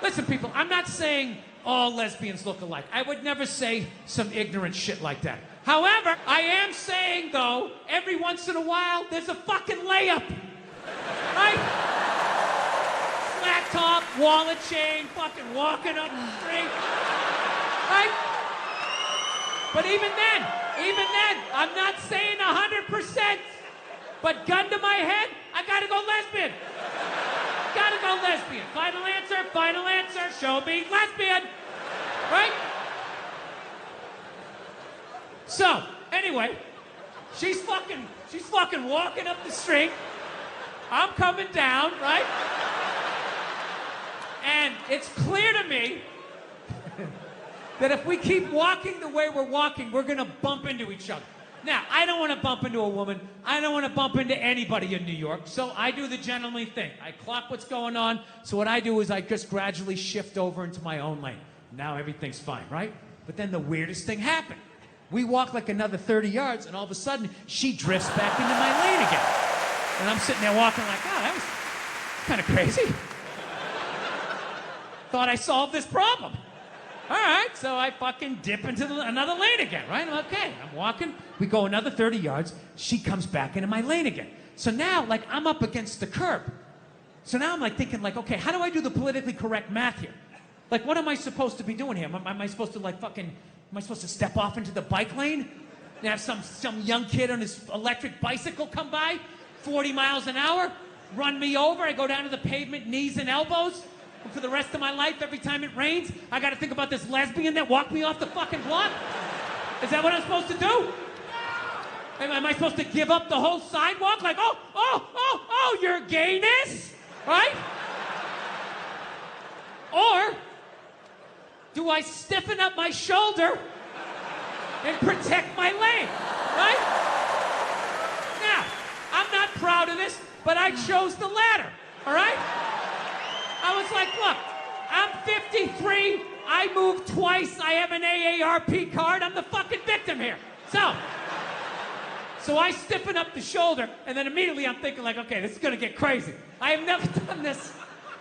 Listen, people, I'm not saying all lesbians look alike. I would never say some ignorant shit like that. However, I am saying, though, every once in a while, there's a fucking layup. Right? Flat top, wallet chain, fucking walking up the street. Right? But even then, I'm not saying 100%. But gun to my head, I gotta go lesbian. Gotta go lesbian. Final answer, show me lesbian. Right? So, anyway, she's fucking walking up the street. I'm coming down, right? And it's clear to me that if we keep walking the way we're walking, we're gonna bump into each other. Now, I don't want to bump into a woman. I don't want to bump into anybody in New York. So I do the gentlemanly thing. I clock what's going on. So what I do is I just gradually shift over into my own lane. Now everything's fine, right? But then the weirdest thing happened. We walk like another 30 yards, and all of a sudden, she drifts back into my lane again. And I'm sitting there walking like, oh, that was kind of crazy. Thought I solved this problem. All right, so I fucking dip into another lane again, right? Okay, I'm walking. We go another 30 yards. She comes back into my lane again. So now, like, I'm up against the curb. So now I'm like thinking, like, okay, how do I do the politically correct math here? Like, what am I supposed to be doing here? Am I supposed to, like, am I supposed to step off into the bike lane and have some young kid on his electric bicycle come by, 40 miles an hour, run me over? I go down to the pavement, knees and elbows. And for the rest of my life, every time it rains, I got to think about this lesbian that walked me off the fucking block? Is that what I'm supposed to do? Am I supposed to give up the whole sidewalk? Like, oh, your gayness? Right? Or do I stiffen up my shoulder and protect my lane? Right? Now, I'm not proud of this, but I chose the latter. All right? I was like, look, I'm 53, I moved twice, I have an AARP card, I'm the fucking victim here. So I stiffen up the shoulder, and then immediately I'm thinking like, okay, this is gonna get crazy. I have never done this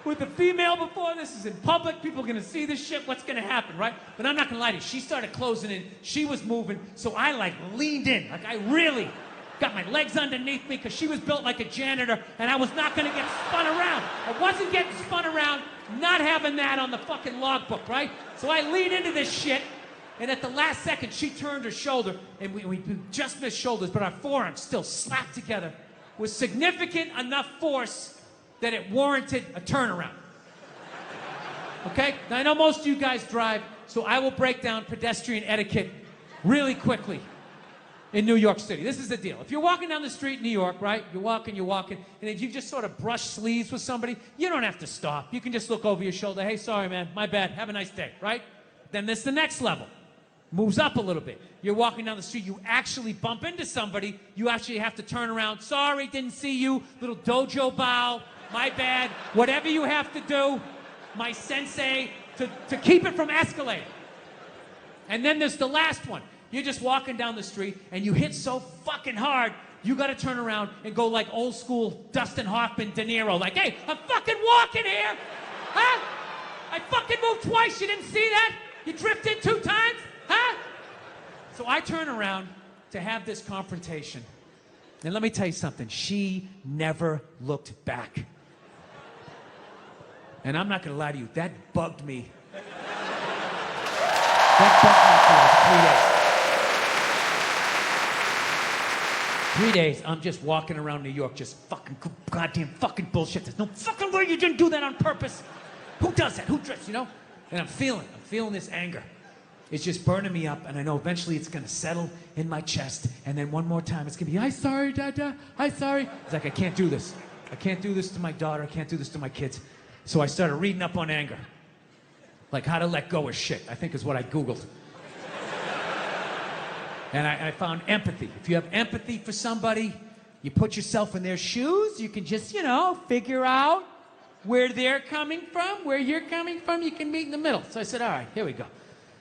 with a female before. This is in public, people are gonna see this shit, what's gonna happen, right? But I'm not gonna lie to you, she started closing in, she was moving, so I like leaned in, like I really got my legs underneath me because she was built like a janitor and I was not going to get spun around. I wasn't getting spun around, not having that on the fucking logbook, right? So I leaned into this shit, and at the last second, she turned her shoulder, and we just missed shoulders, but our forearms still slapped together with significant enough force that it warranted a turnaround. Okay? Now, I know most of you guys drive, so I will break down pedestrian etiquette really quickly. In New York City. This is the deal. If you're walking down the street in New York, right? You're walking, and if you just sort of brush sleeves with somebody, you don't have to stop. You can just look over your shoulder. Hey, sorry, man. My bad. Have a nice day, right? Then there's the next level. Moves up a little bit. You're walking down the street. You actually bump into somebody. You actually have to turn around. Sorry, didn't see you. Little dojo bow. My bad. Whatever you have to do, my sensei, to keep it from escalating. And then there's the last one. You're just walking down the street, and you hit so fucking hard, you gotta turn around and go like old school Dustin Hoffman, De Niro, like, hey, I'm fucking walking here! Huh? I fucking moved twice, you didn't see that? You drifted 2 times? Huh? So I turn around to have this confrontation, and let me tell you something, she never looked back. And I'm not gonna lie to you, that bugged me. That bugged me for like 3 days. 3 days, I'm just walking around New York, just fucking goddamn fucking bullshit. There's no fucking way you didn't do that on purpose. Who does that? Who drifts, you know? And I'm feeling this anger. It's just burning me up, and I know eventually it's gonna settle in my chest, and then one more time it's gonna be, I'm sorry, Dada, I'm sorry. It's like, I can't do this. I can't do this to my daughter, I can't do this to my kids. So I started reading up on anger. Like how to let go of shit, I think is what I Googled. And I found empathy. If you have empathy for somebody, you put yourself in their shoes, you can just, figure out where they're coming from, where you're coming from, you can meet in the middle. So I said, all right, here we go.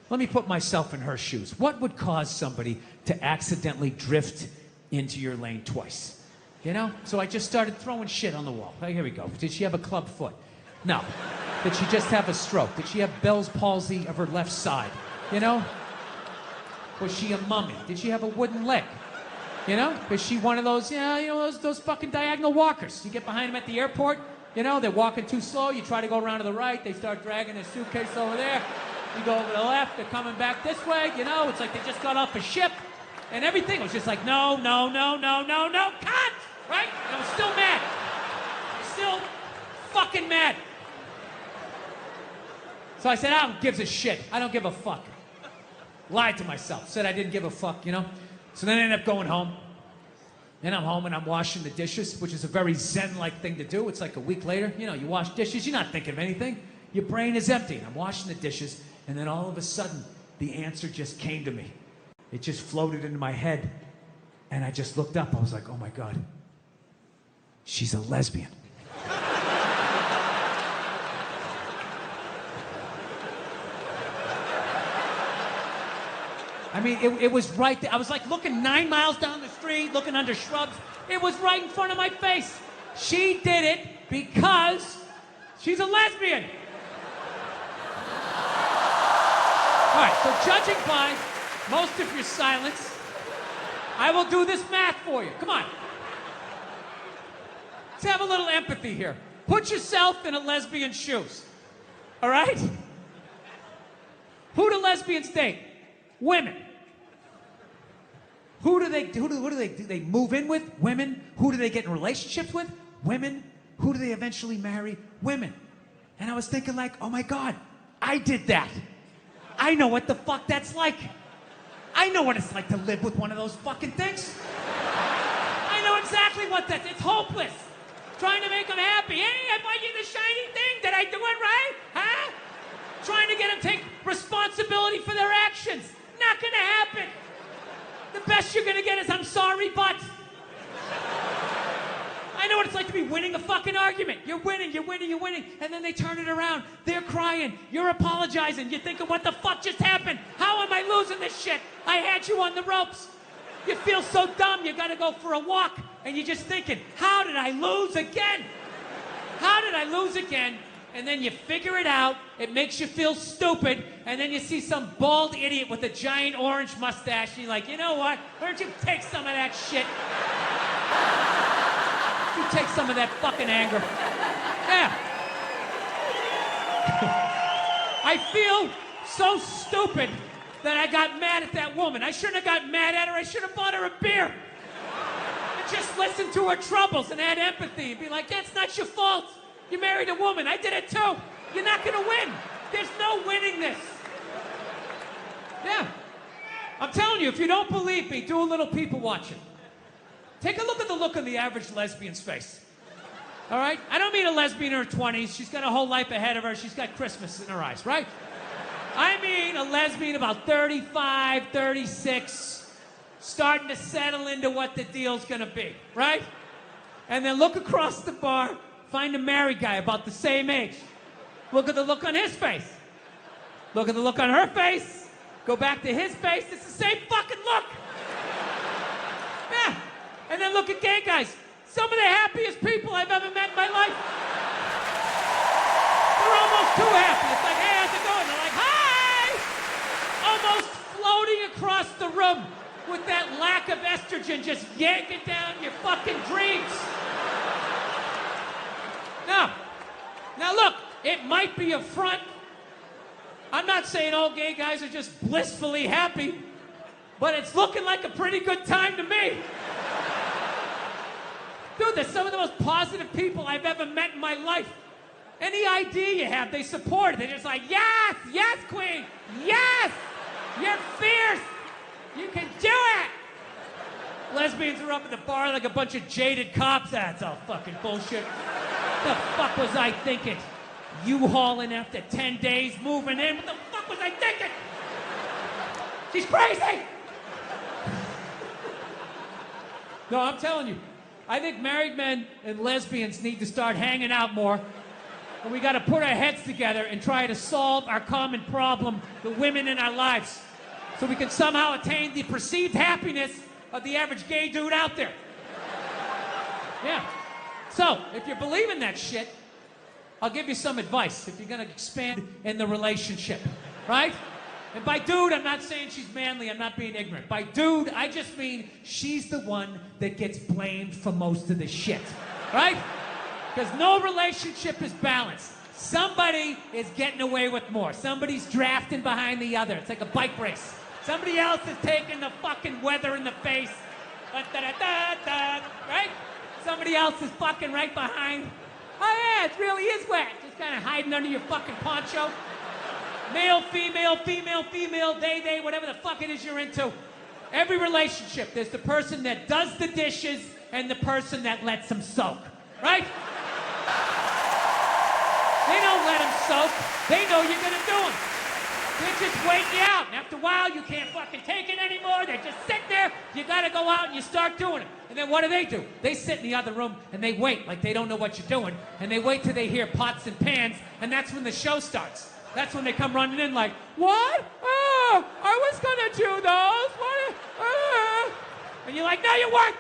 Let me put myself in her shoes. What would cause somebody to accidentally drift into your lane twice? So I just started throwing shit on the wall. Hey, here we go. Did she have a club foot? No. Did she just have a stroke? Did she have Bell's palsy of her left side? You know? Was she a mummy? Did she have a wooden leg? You know? Is she one of those, those fucking diagonal walkers? You get behind them at the airport, you know, they're walking too slow, you try to go around to the right, they start dragging their suitcase over there, you go over to the left, they're coming back this way, you know, it's like they just got off a ship, and everything was just like, no, cut! Right? And I was still mad. Still fucking mad. So I said, I don't give a shit. I don't give a fuck. Lied to myself. Said I didn't give a fuck, you know? So then I ended up going home. Then I'm home and I'm washing the dishes, which is a very Zen-like thing to do. It's like a week later. You know, you wash dishes, you're not thinking of anything. Your brain is empty. And I'm washing the dishes, and then all of a sudden, the answer just came to me. It just floated into my head. And I just looked up. I was like, oh my God. She's a lesbian. I mean, it was right there. I was like looking 9 miles down the street, looking under shrubs. It was right in front of my face. She did it because she's a lesbian. All right, so judging by most of your silence, I will do this math for you. Come on. Let's have a little empathy here. Put yourself in a lesbian's shoes. All right? Who do lesbians date? Women. Who do they move in with? Women. Who do they get in relationships with? Women. Who do they eventually marry? Women. And I was thinking like, oh my God, I did that. I know what the fuck that's like. I know what it's like to live with one of those fucking things. I know exactly what that's. It's hopeless. Trying to make them happy. Hey, I bought you the shiny thing. Did I do it right? Huh? Trying to get them to take responsibility for their actions. Not gonna happen. The best you're gonna get is I'm sorry, but. I know what it's like to be winning a fucking argument. You're winning, and then they turn it around. They're crying, you're apologizing. You're thinking, what the fuck just happened? How am I losing this shit? I had you on the ropes. You feel so dumb, you gotta go for a walk, and you're just thinking, how did I lose again? How did I lose again? And then you figure it out, it makes you feel stupid, and then you see some bald idiot with a giant orange mustache, and you're like, you know what? Why don't you take some of that shit? You take some of that fucking anger. Yeah. I feel so stupid that I got mad at that woman. I shouldn't have got mad at her, I should have bought her a beer. And just listen to her troubles and had empathy and be like, that's not your fault. You married a woman. I did it too. You're not going to win. There's no winning this. Yeah. I'm telling you, if you don't believe me, do a little people watching. Take a look at the look on the average lesbian's face. All right? I don't mean a lesbian in her 20s. She's got a whole life ahead of her. She's got Christmas in her eyes, right? I mean a lesbian about 35, 36, starting to settle into what the deal's going to be, right? And then look across the bar. Find a married guy about the same age. Look at the look on his face. Look at the look on her face. Go back to his face. It's the same fucking look. Yeah. And then look at gay guys. Some of the happiest people I've ever met in my life. They're almost too happy. It's like, hey, how's it going? They're like, hi! Almost floating across the room with that lack of estrogen just yanking down your fucking dreams. Now look, it might be a front. I'm not saying all gay guys are just blissfully happy, but it's looking like a pretty good time to me. Dude, they're some of the most positive people I've ever met in my life. Any idea you have, they support it. They're just like, yes, yes, queen, yes, you're fierce, you can do it. Lesbians are up at the bar like a bunch of jaded cops. That's all fucking bullshit. What the fuck was I thinking? U-hauling after 10 days, moving in. What the fuck was I thinking? She's crazy! No, I'm telling you. I think married men and lesbians need to start hanging out more. And we gotta put our heads together and try to solve our common problem, the women in our lives. So we can somehow attain the perceived happiness of the average gay dude out there. Yeah. So, if you believe in that shit, I'll give you some advice if you're gonna expand in the relationship, right? And by dude, I'm not saying she's manly, I'm not being ignorant. By dude, I just mean she's the one that gets blamed for most of the shit, right? Because no relationship is balanced. Somebody is getting away with more. Somebody's drafting behind the other. It's like a bike race. Somebody else is taking the fucking weather in the face. Right? Somebody else is fucking right behind. Oh yeah, it really is wet. Just kind of hiding under your fucking poncho. Male, female, female, female, they, whatever the fuck it is you're into. Every relationship, there's the person that does the dishes and the person that lets them soak. Right? They don't let them soak. They know you're gonna do them. They just wait you out. And after a while, you can't fucking take it anymore. They just sit there. You gotta go out and you start doing it. And then what do? They sit in the other room and they wait like they don't know what you're doing. And they wait till they hear pots and pans. And that's when the show starts. That's when they come running in like, what? Oh, I was gonna do those. What? And you're like, no, you weren't.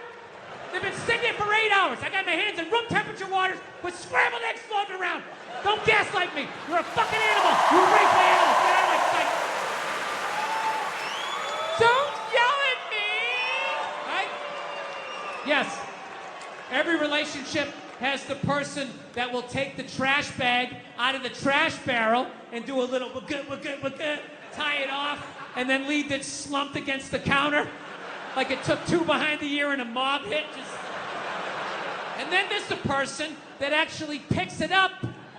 They've been sitting there for 8 hours. I got my hands in room temperature waters with scrambled eggs floating around. Don't gaslight me. You're a fucking animal. You were raised by animals. Get out of my sight. Don't yell at me. Right? Yes. Every relationship has the person that will take the trash bag out of the trash barrel and do a little tie it off, and then leave it slumped against the counter like it took 2 behind the ear and a mob hit. And then there's the person that actually picks it up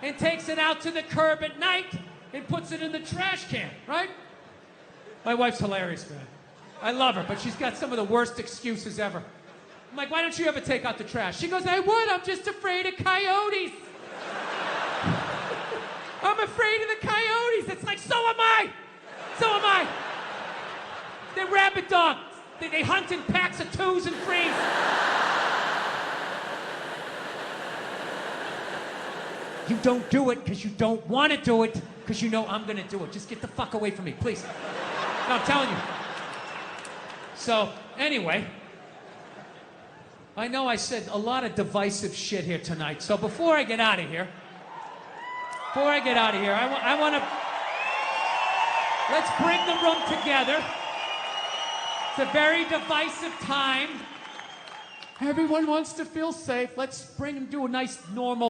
and takes it out to the curb at night and puts it in the trash can, right? My wife's hilarious, man. I love her, but she's got some of the worst excuses ever. I'm like, why don't you ever take out the trash? She goes, I would, I'm just afraid of coyotes. I'm afraid of the coyotes. It's like, so am I. So am I. They're rabid dogs. They hunt in packs of 2s and 3s. You don't do it because you don't want to do it because you know I'm going to do it. Just get the fuck away from me, please. No, I'm telling you. So, anyway, I know I said a lot of divisive shit here tonight. So before I get out of here, I want to... Let's bring the room together. It's a very divisive time. Everyone wants to feel safe. Let's bring and do a nice, normal...